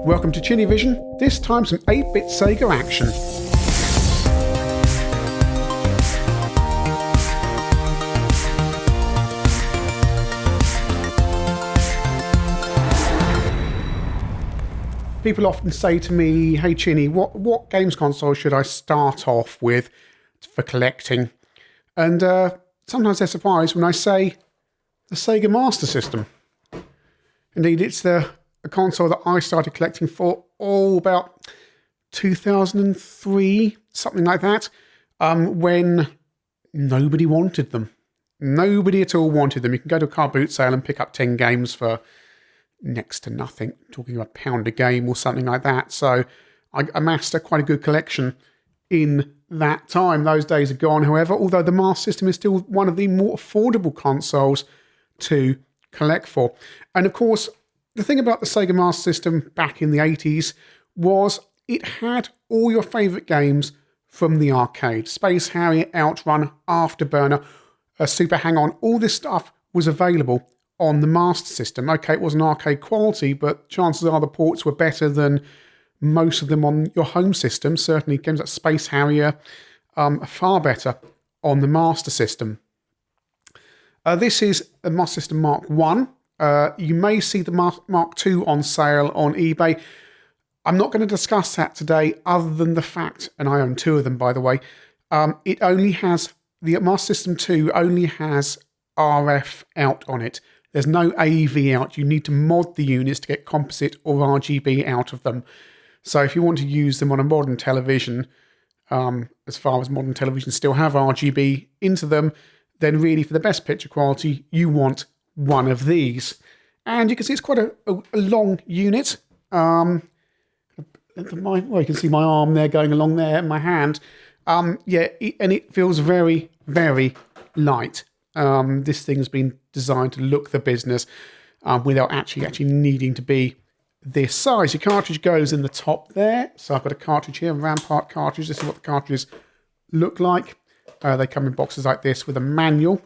Welcome to ChinnyVision, this time some 8-bit Sega action. People often say to me, hey Chinny, what games console should I start off with for collecting? And sometimes they're surprised when I say the Sega Master System. Indeed, it's a console that I started collecting for about 2003, something like that, when nobody wanted them. Nobody at all wanted them. You can go to a car boot sale and pick up 10 games for next to nothing, talking about £1 a game or something like that. So I amassed quite a good collection in that time. Those days are gone, however, although the Master System is still one of the more affordable consoles to collect for. And of course, the thing about the Sega Master System back in the 80s was it had all your favourite games from the arcade. Space Harrier, Outrun, Afterburner, Super Hang-On, all this stuff was available on the Master System. Okay, it wasn't arcade quality, but chances are the ports were better than most of them on your home system. Certainly games like Space Harrier are far better on the Master System. This is a Master System Mark 1. You may see the Mark II on sale on eBay. I'm not going to discuss that today other than the fact, and I own 2 of them by the way, the Master System 2 only has RF out on it. There's no AV out. You need to mod the units to get composite or RGB out of them. So if you want to use them on a modern television, as far as modern televisions still have RGB into them, then really for the best picture quality, you want one of these. And you can see it's quite a long unit. You can see my arm there going along there, my hand. And it feels very, very light. This thing's been designed to look the business without actually needing to be this size. Your cartridge goes in the top there. So I've got a cartridge here, a Rampart cartridge. This is what the cartridges look like. They come in boxes like this with a manual.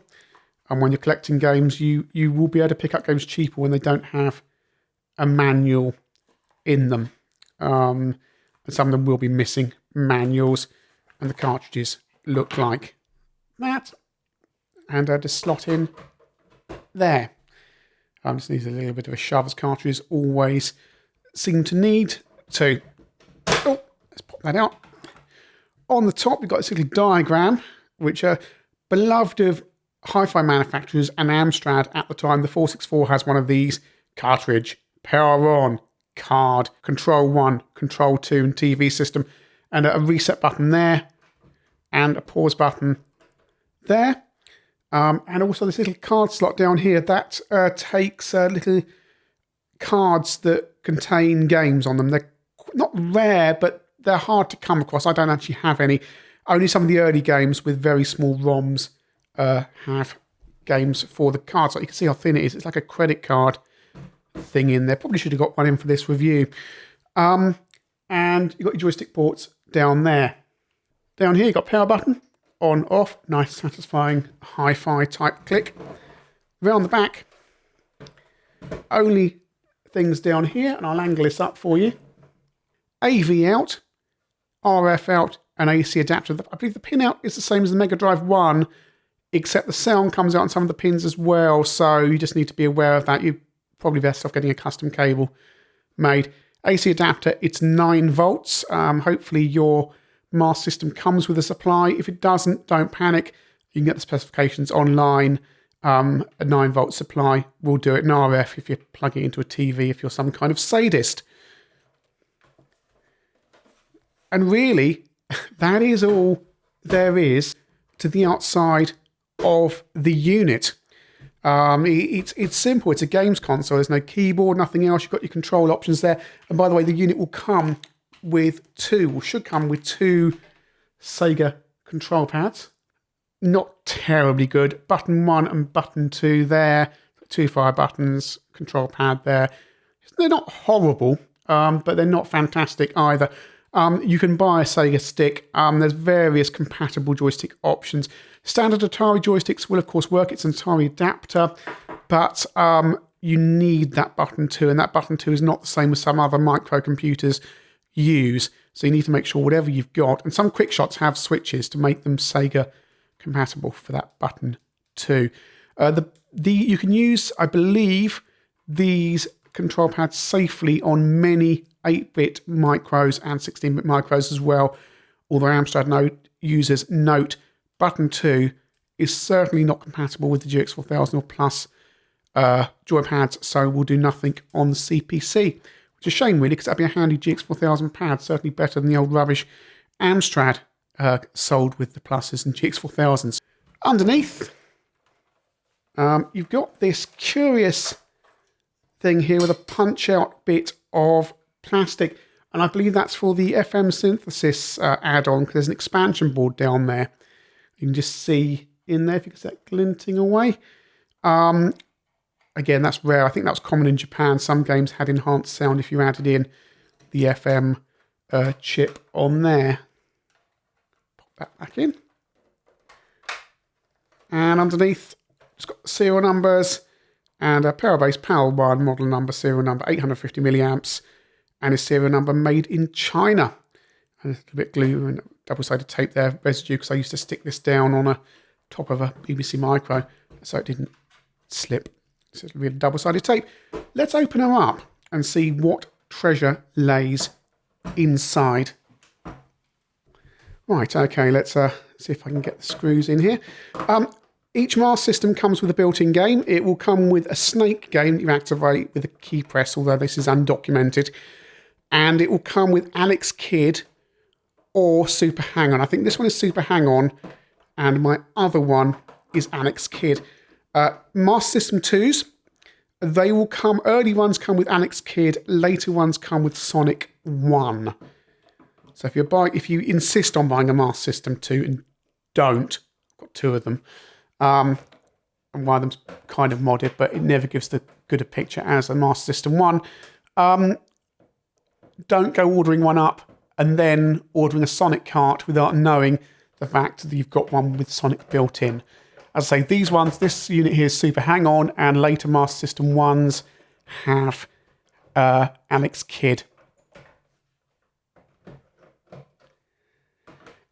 And when you're collecting games, you will be able to pick up games cheaper when they don't have a manual in them. And some of them will be missing manuals. And the cartridges look like that. And just slot in there. Just needs a little bit of a shove, as cartridges always seem to need to. Oh, let's pop that out. On the top, we've got this little diagram, which are beloved of hi-fi manufacturers and Amstrad at the time. The 464 has one of these: cartridge, power on, card, control 1, control 2, and TV system, and a reset button there, and a pause button there. And also this little card slot down here that takes little cards that contain games on them. They're not rare, but they're hard to come across. I don't actually have any. Only some of the early games with very small ROMs have games for the cards. So you can see how thin it is. It's like a credit card thing in there. Probably should have got one in for this review. And you've got your joystick ports down there. Down here you've got power button. On, off, nice, satisfying hi-fi type click. Around the back, only things down here, and I'll angle this up for you. AV out, RF out, and AC adapter. I believe the pin out is the same as the Mega Drive 1, except the sound comes out on some of the pins as well, so you just need to be aware of that. You're probably best off getting a custom cable made. AC adapter, it's 9 volts. Hopefully your Master System comes with a supply. If it doesn't, don't panic. You can get the specifications online. A 9-volt supply will do it. An RF if you're plugging it into a TV, if you're some kind of sadist. And really, that is all there is to the outside of the unit. It's simple. It's a games console. There's no keyboard, nothing else. You've got your control options there. And by the way, the unit will come with should come with 2 Sega control pads. Not terribly good. Button 1 and button 2 there. 2 fire buttons, control pad there. They're not horrible, but they're not fantastic either. You can buy a Sega stick. There's various compatible joystick options. Standard Atari joysticks will of course work. It's an Atari adapter, but you need that button 2, and that button 2 is not the same as some other microcomputers use. So you need to make sure whatever you've got, and some quick shots have switches to make them Sega compatible for that button 2. You can use, I believe, these control pads safely on many 8-bit micros and 16-bit micros as well. Although Amstrad users note button 2 is certainly not compatible with the GX4000 or Plus joypads, so will do nothing on the CPC. Which is a shame, really, because that'd be a handy GX4000 pad, certainly better than the old rubbish Amstrad sold with the Pluses and GX4000s. Underneath, you've got this curious thing here with a punch-out bit of plastic, and I believe that's for the FM synthesis add-on, because there's an expansion board down there. You can just see in there, if you can see that glinting away. Again, that's rare. I think that was common in Japan. Some games had enhanced sound if you added in the FM chip on there. Pop that back in. And underneath, it's got serial numbers and a Parabase Power 1 model number, serial number 850 milliamps, and a serial number made in China. And a little bit glue and double-sided tape there, residue, because I used to stick this down on a top of a BBC Micro so it didn't slip. So it'll be a double-sided tape. Let's open her up and see what treasure lays inside. Right, okay, let's see if I can get the screws in here. Each Master System comes with a built-in game. It will come with a Snake game that you activate with a key press, although this is undocumented. And it will come with Alex Kidd or Super Hang-On. I think this one is Super Hang-On, and my other one is Alex Kidd. Master System 2s, they will come, early ones come with Alex Kidd, later ones come with Sonic 1. So if you insist on buying a Master System 2 and don't, I've got 2 of them, and one of them's kind of modded, but it never gives the good a picture as a Master System 1. Don't go ordering one up and then ordering a Sonic cart without knowing the fact that you've got one with Sonic built in. As I say, these ones, this unit here is Super Hang-On, and later Master System 1s have Alex Kidd.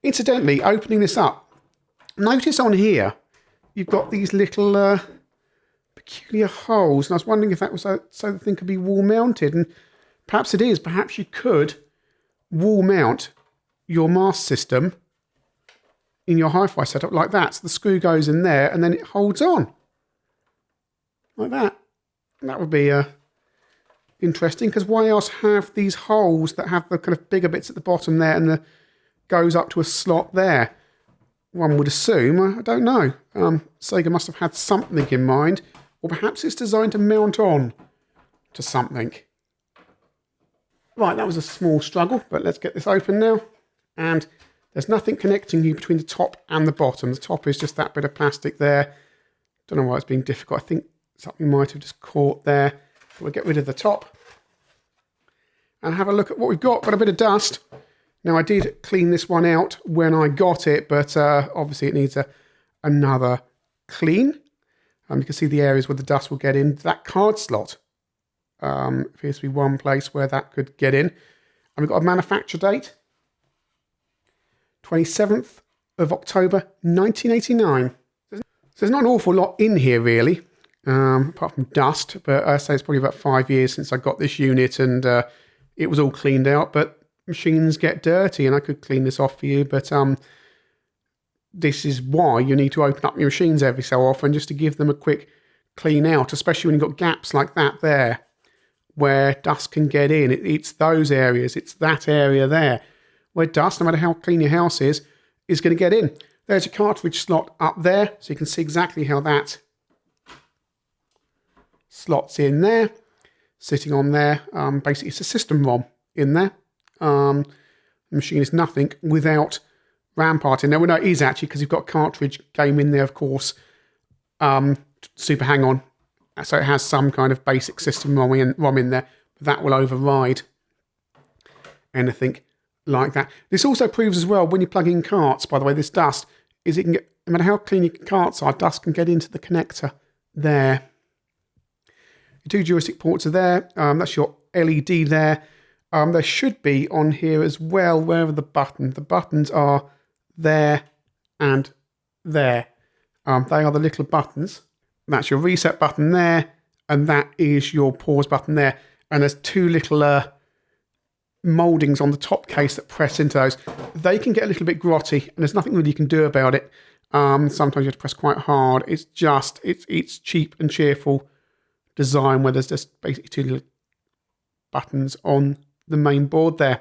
Incidentally, opening this up, notice on here, you've got these little peculiar holes, and I was wondering if that was so the thing could be wall mounted, and perhaps it is. Perhaps you could wall mount your Master System in your hi-fi setup like that. So the screw goes in there and then it holds on. Like that. That would be interesting, because why else have these holes that have the kind of bigger bits at the bottom there and the goes up to a slot there? One would assume, I don't know. Sega must have had something in mind, or perhaps it's designed to mount on to something. Right, that was a small struggle, but let's get this open now. And there's nothing connecting you between the top and the bottom. The top is just that bit of plastic there. Don't know why it's being difficult. I think something might have just caught there. We'll get rid of the top and have a look at what we've got. Got a bit of dust. Now, I did clean this one out when I got it, but obviously it needs another clean. You can see the areas where the dust will get in. That card slot appears to be one place where that could get in. And we've got a manufacture date, 27th of October, 1989. So there's not an awful lot in here, really, apart from dust. But I say it's probably about 5 years since I got this unit, and it was all cleaned out. But machines get dirty, and I could clean this off for you. But this is why you need to open up your machines every so often, just to give them a quick clean out, especially when you've got gaps like that there, where dust can get in. It's those areas, it's that area there, where dust, no matter how clean your house is going to get in. There's a cartridge slot up there, so you can see exactly how that slots in there, sitting on there. Basically, it's a system ROM in there. The machine is nothing without RAM part in there. Well, no, it is actually, because you've got a cartridge game in there, of course, Super Hang-On. So it has some kind of basic system ROM in there. That will override anything like that. This also proves as well, when you plug in carts, by the way, this dust, is it can get, no matter how clean your carts are, dust can get into the connector there. Your 2 joystick ports are there. That's your LED there. There should be on here as well, wherever the buttons are there and there. They are the little buttons. That's your reset button there, and that is your pause button there. And there's 2 little mouldings on the top case that press into those. They can get a little bit grotty, and there's nothing really you can do about it. Sometimes you have to press quite hard. It's just, it's cheap and cheerful design where there's just basically 2 little buttons on the main board there.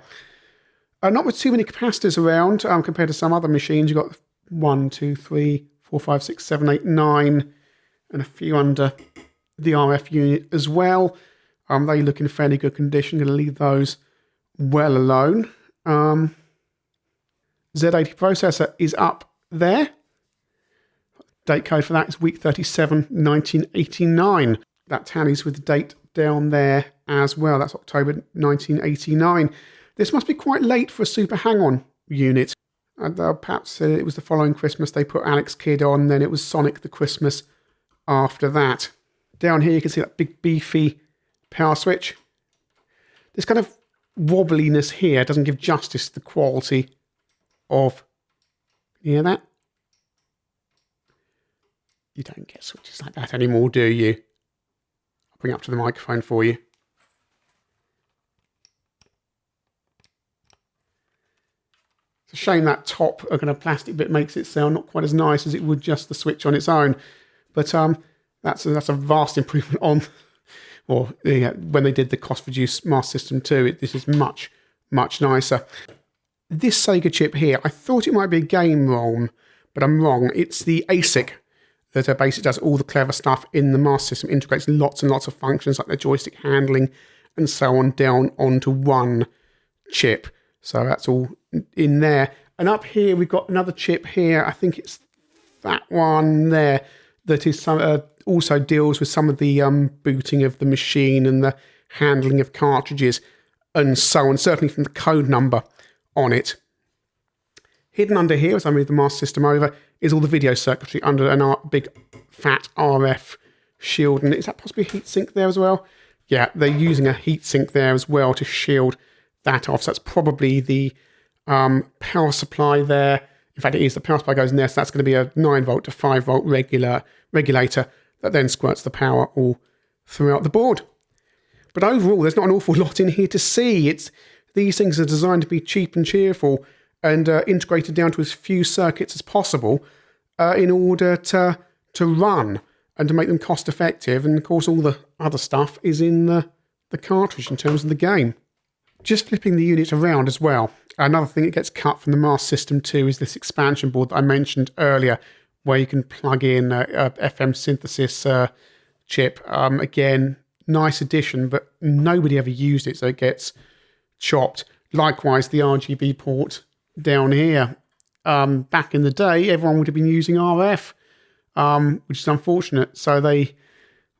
Not with too many capacitors around compared to some other machines. You've got 1, 2, 3, 4, 5, 6, 7, 8, 9, and a few under the RF unit as well. They look in fairly good condition. Going to leave those well alone. Z80 processor is up there. Date code for that is week 37, 1989. That tallies with the date down there as well. That's October 1989. This must be quite late for a Super Hang-On unit. Perhaps it was the following Christmas they put Alex Kidd on, then it was Sonic the Christmas after that. Down here you can see that big beefy power switch. This kind of wobbliness here doesn't give justice to the quality of... You hear that? You don't get switches like that anymore, do you? I'll bring it up to the microphone for you. It's a shame that top kind of plastic bit makes it sound not quite as nice as it would just the switch on its own. But that's a vast improvement on, when they did the cost-reduced Master System 2. This is much, much nicer. This Sega chip here, I thought it might be a game ROM, but I'm wrong. It's the ASIC that basically does all the clever stuff in the Master System, integrates lots and lots of functions like the joystick handling and so on down onto one chip. So that's all in there. And up here, we've got another chip here. I think it's that one there that is also deals with some of the booting of the machine and the handling of cartridges and so on, certainly from the code number on it. Hidden under here, as I move the Master System over, is all the video circuitry under a big fat RF shield. And is that possibly a heatsink there as well? Yeah, they're using a heatsink there as well to shield that off. So that's probably the power supply there. In fact, it is. The power supply goes in there, so that's going to be a 9 volt to 5 volt regulator that then squirts the power all throughout the board. But overall, there's not an awful lot in here to see. These things are designed to be cheap and cheerful and integrated down to as few circuits as possible in order to run and to make them cost effective. And of course, all the other stuff is in the cartridge in terms of the game. Just flipping the unit around as well. Another thing that gets cut from the Master System 2 is this expansion board that I mentioned earlier, where you can plug in a FM synthesis chip. Again, nice addition, but nobody ever used it, so it gets chopped. Likewise, the RGB port down here. Back in the day, everyone would have been using RF, which is unfortunate. So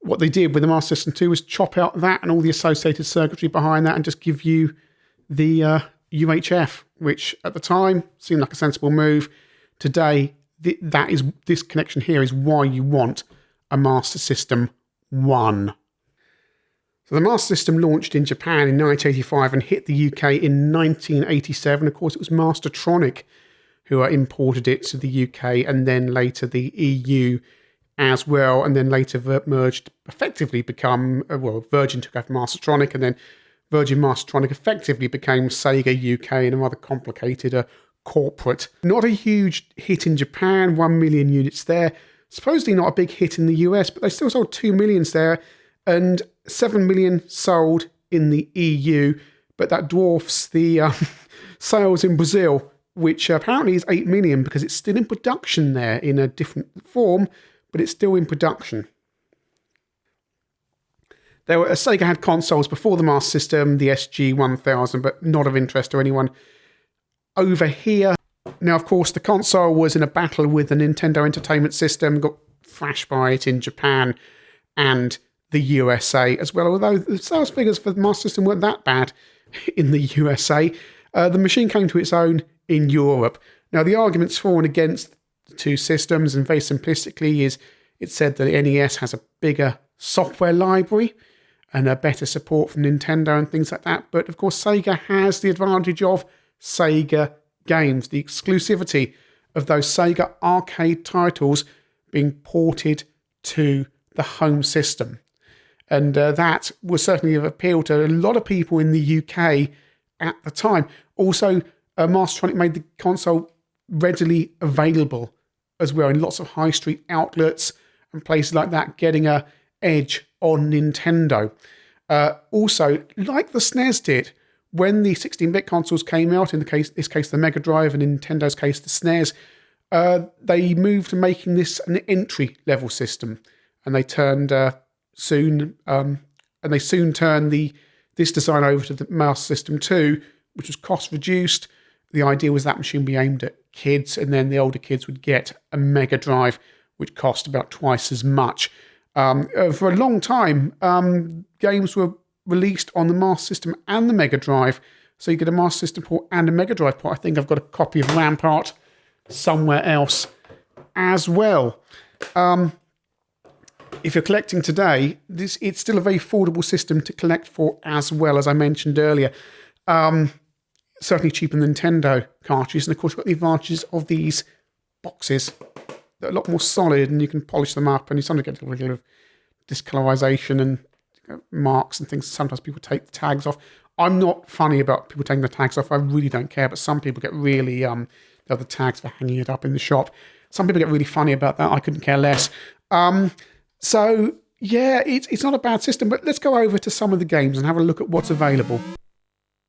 what they did with the Master System 2 was chop out that and all the associated circuitry behind that and just give you the UHF, which at the time seemed like a sensible move. Today, this connection here is why you want a Master System 1. So the Master System launched in Japan in 1985 and hit the UK in 1987. Of course, it was Mastertronic who imported it to the UK and then later the EU as well, and then later merged, effectively become, Virgin took over Mastertronic, and then Virgin Mastertronic effectively became Sega UK in a rather complicated corporate. Not a huge hit in Japan, 1 million units there. Supposedly not a big hit in the US, but they still sold 2 million there, and 7 million sold in the EU, but that dwarfs the sales in Brazil, which apparently is 8 million because it's still in production there in a different form, but it's still in production. Sega had consoles before the Master System, the SG-1000, but not of interest to anyone over here. Now, of course, the console was in a battle with the Nintendo Entertainment System, got thrashed by it in Japan and the USA as well, although the sales figures for the Master System weren't that bad in the USA. The machine came to its own in Europe. Now, the arguments for and against the two systems, and very simplistically, is it said that the NES has a bigger software library, and a better support from Nintendo and things like that. But of course, Sega has the advantage of Sega games, the exclusivity of those Sega arcade titles being ported to the home system. And that was certainly of appeal to a lot of people in the UK at the time. Also, Mastertronic made the console readily available as well in lots of high street outlets and places like that, getting a edge on Nintendo. Also, like the SNES did, when the 16-bit consoles came out, in this case the Mega Drive, and in Nintendo's case the SNES, they moved to making this an entry-level system, and they soon turned this design over to the Master System 2, which was cost reduced. The idea was that machine would be aimed at kids, and then the older kids would get a Mega Drive, which cost about twice as much. For a long time, games were released on the Master System and the Mega Drive, so you get a Master System port and a Mega Drive port. I think I've got a copy of Rampart somewhere else as well. If you're collecting today, it's still a very affordable system to collect for as well, as I mentioned earlier. Certainly cheaper than Nintendo cartridges, and of course you've got the advantages of these boxes. They're a lot more solid, and you can polish them up, and you sometimes get a little bit of discolorization and marks and things. Sometimes people take the tags off. I'm not funny about people taking the tags off. I really don't care, but some people get really, they're the tags for hanging it up in the shop. Some people get really funny about that. I couldn't care less. So, yeah, it's not a bad system, but let's go over to some of the games and have a look at what's available.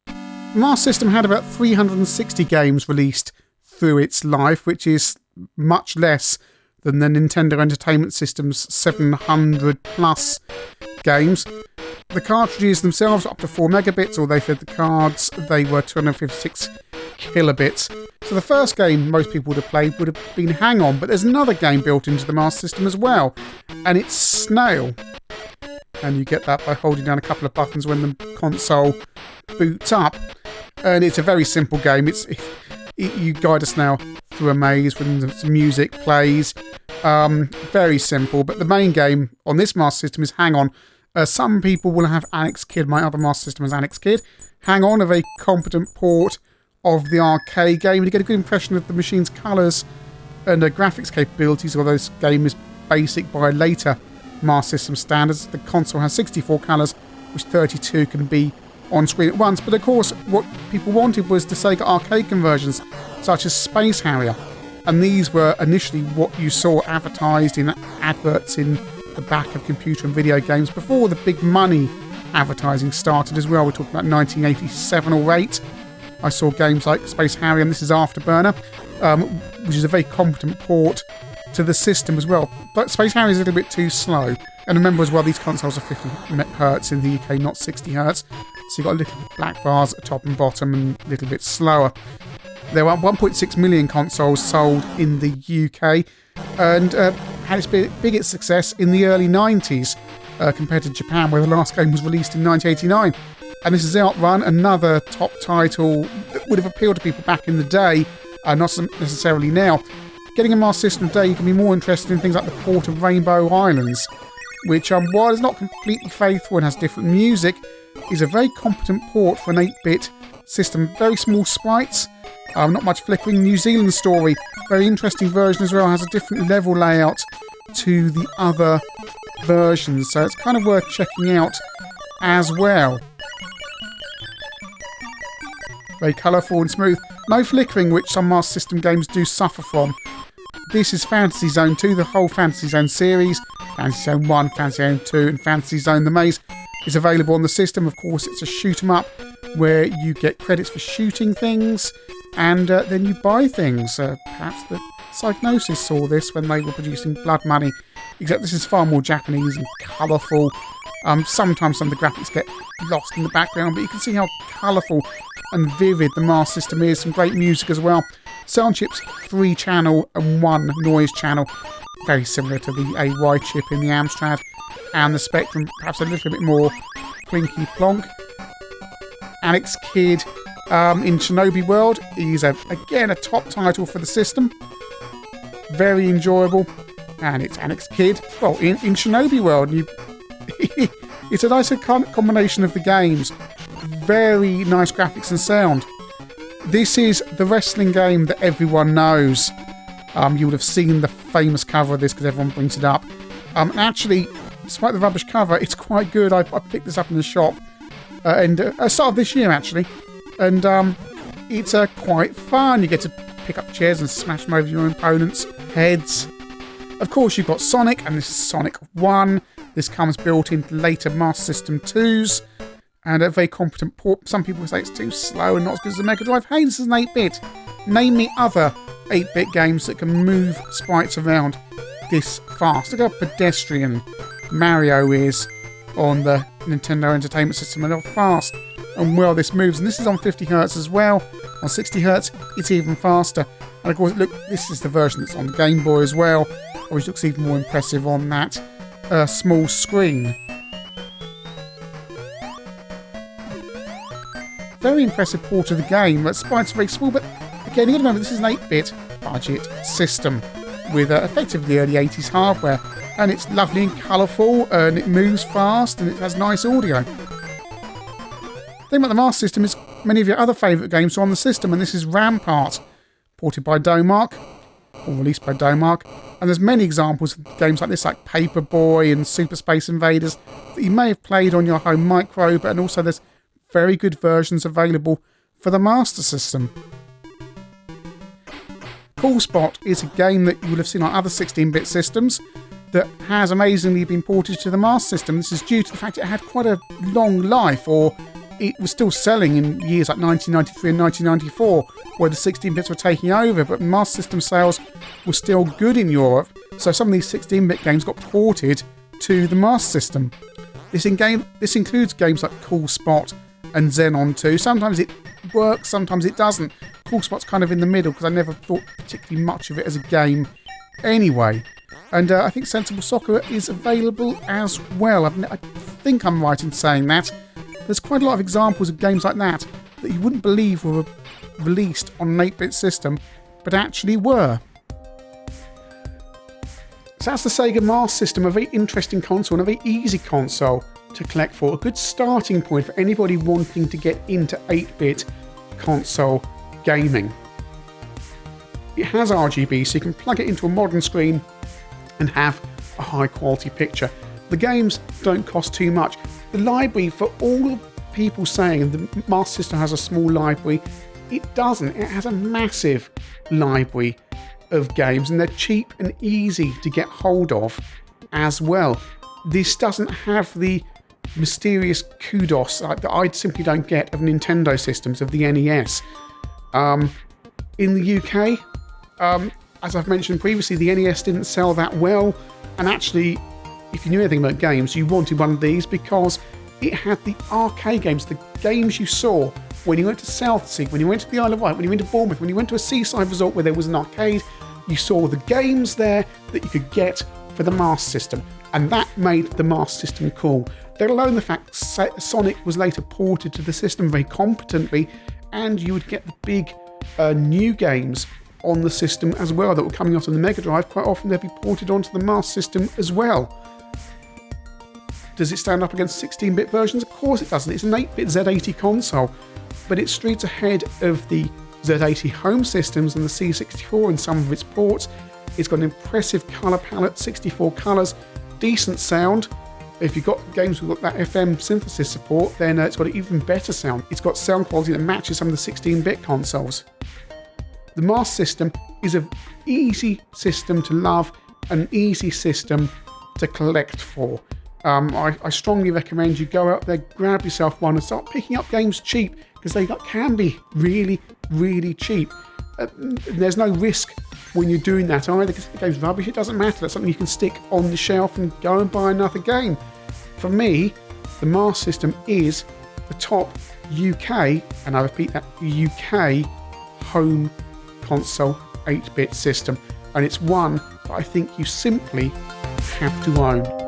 The Master System had about 360 games released through its life, which is much less than the Nintendo Entertainment System's 700 plus games. The cartridges themselves up to 4 megabits, or they fed the cards, they were 256 kilobits. So the first game most people would have played would have been Hang On, but there's another game built into the Master System as well, and it's Snail. And you get that by holding down a couple of buttons when the console boots up. And it's a very simple game. You guide a snail through a maze when some music plays. Very simple. But the main game on this Master System is Hang On. Some people will have Alex Kidd. My other Master System is Alex Kidd. Hang On, a very competent port of the arcade game. You get a good impression of the machine's colours and graphics capabilities, although this game is basic by later Master System standards. The console has 64 colours, which 32 can be on screen at once. But of course, what people wanted was the Sega arcade conversions, such as Space Harrier. And these were initially what you saw advertised in adverts in the back of computer and video games before the big money advertising started as well. We're talking about 1987 or 8. I saw games like Space Harrier, and this is Afterburner, which is a very competent port to the system as well. But Space Harrier is a little bit too slow. And remember as well, these consoles are 50 Hz in the UK, not 60 Hz. So you've got a little bit of black bars at top and bottom and a little bit slower. There were 1.6 million consoles sold in the UK and had its biggest success in the early 90s compared to Japan, where the last game was released in 1989. And this is Outrun, another top title that would have appealed to people back in the day, not necessarily now. Getting a Master System today, you can be more interested in things like the port of Rainbow Islands, which, while it's not completely faithful and has different music, is a very competent port for an 8-bit system. Very small sprites, not much flickering. New Zealand Story, very interesting version as well, has a different level layout to the other versions, so it's kind of worth checking out as well. Very colourful and smooth. No flickering, which some Master System games do suffer from. This is Fantasy Zone 2, the whole Fantasy Zone series. Fantasy Zone 1, Fantasy Zone 2 and Fantasy Zone The Maze is available on the system. Of course, it's a shoot 'em up where you get credits for shooting things and then you buy things. Perhaps the Psygnosis saw this when they were producing Blood Money, except this is far more Japanese and colourful. Sometimes some of the graphics get lost in the background, but you can see how colourful and vivid the Master System is. Some great music as well. Sound chips, 3 channel and 1 noise channel. Very similar to the AY chip in the Amstrad and the Spectrum, perhaps a little bit more plinky plonk. Alex Kidd in Shinobi World is again a top title for the system. Very enjoyable, and it's Alex Kidd. Well, in Shinobi World, It's a nice combination of the games. Very nice graphics and sound. This is the wrestling game that everyone knows. You would have seen the famous cover of this because everyone brings it up. Actually, despite the rubbish cover, it's quite good. I picked this up in the shop and start of this year, actually. And it's quite fun. You get to pick up chairs and smash them over your opponents' heads. Of course, you've got Sonic, and this is Sonic 1. This comes built into later Master System 2s. And a very competent port. Some people say it's too slow and not as good as the Mega Drive. Hey, this is an 8-bit. Name me other 8-bit games that can move sprites around this fast. Look how pedestrian Mario is on the Nintendo Entertainment System, and how fast and well this moves. And this is on 50 Hz as well. On 60 Hz, it's even faster. And of course, look, this is the version that's on the Game Boy as well, which looks even more impressive on that small screen. Very impressive port of the game. The sprites are very small, but again, you got to remember this is an 8-bit budget system with effectively early 80s hardware, and it's lovely and colourful, and it moves fast, and it has nice audio. The thing about the Master System is many of your other favourite games are on the system, and this is Rampart, ported by Domark, or released by Domark, and there's many examples of games like this, like Paperboy and Super Space Invaders, that you may have played on your home micro, but and also there's very good versions available for the Master System. Cool Spot is a game that you will have seen on other 16-bit systems that has amazingly been ported to the Master System. This is due to the fact it had quite a long life, or it was still selling in years like 1993 and 1994, where the 16-bits were taking over, but Master System sales were still good in Europe, so some of these 16-bit games got ported to the Master System. This includes games like Cool Spot and Xenon 2. Sometimes it works, sometimes it doesn't. Cool Spot's kind of in the middle because I never thought particularly much of it as a game anyway. And I think Sensible Soccer is available as well. I think I'm right in saying that. There's quite a lot of examples of games like that you wouldn't believe were released on an 8-bit system, but actually were. So that's the Sega Master System, a very interesting console and a very easy console to collect for. A good starting point for anybody wanting to get into 8-bit console gaming. It has RGB, so you can plug it into a modern screen and have a high quality picture. The games don't cost too much. The library, for all people saying the Master System has a small library, it doesn't. It has a massive library of games, and they're cheap and easy to get hold of as well. This doesn't have the mysterious kudos that I simply don't get of Nintendo systems, of the NES. In the UK, as I've mentioned previously, the NES didn't sell that well, and actually, if you knew anything about games, you wanted one of these because it had the arcade games, the games you saw when you went to Southsea, when you went to the Isle of Wight, when you went to Bournemouth, when you went to a seaside resort where there was an arcade. You saw the games there that you could get for the Master System, and that made the Master System cool. Let alone the fact Sonic was later ported to the system very competently, and you would get the big new games on the system as well that were coming out on the Mega Drive. Quite often they'd be ported onto the Master System as well. Does it stand up against 16-bit versions? Of course it doesn't. It's an 8-bit Z80 console, but it's streets ahead of the Z80 home systems and the C64 in some of its ports. It's got an impressive colour palette, 64 colours, decent sound. If you've got games with that FM synthesis support, then it's got an even better sound. It's got sound quality that matches some of the 16-bit consoles. The Master System is an easy system to love, an easy system to collect for. I strongly recommend you go out there, grab yourself one and start picking up games cheap, because they can be really, really cheap. There's no risk when you're doing that either, because if the game's rubbish, it doesn't matter. That's something you can stick on the shelf and go and buy another game. For me, the Master System is the top UK, and I repeat that, UK home console 8-bit system, and it's one that I think you simply have to own.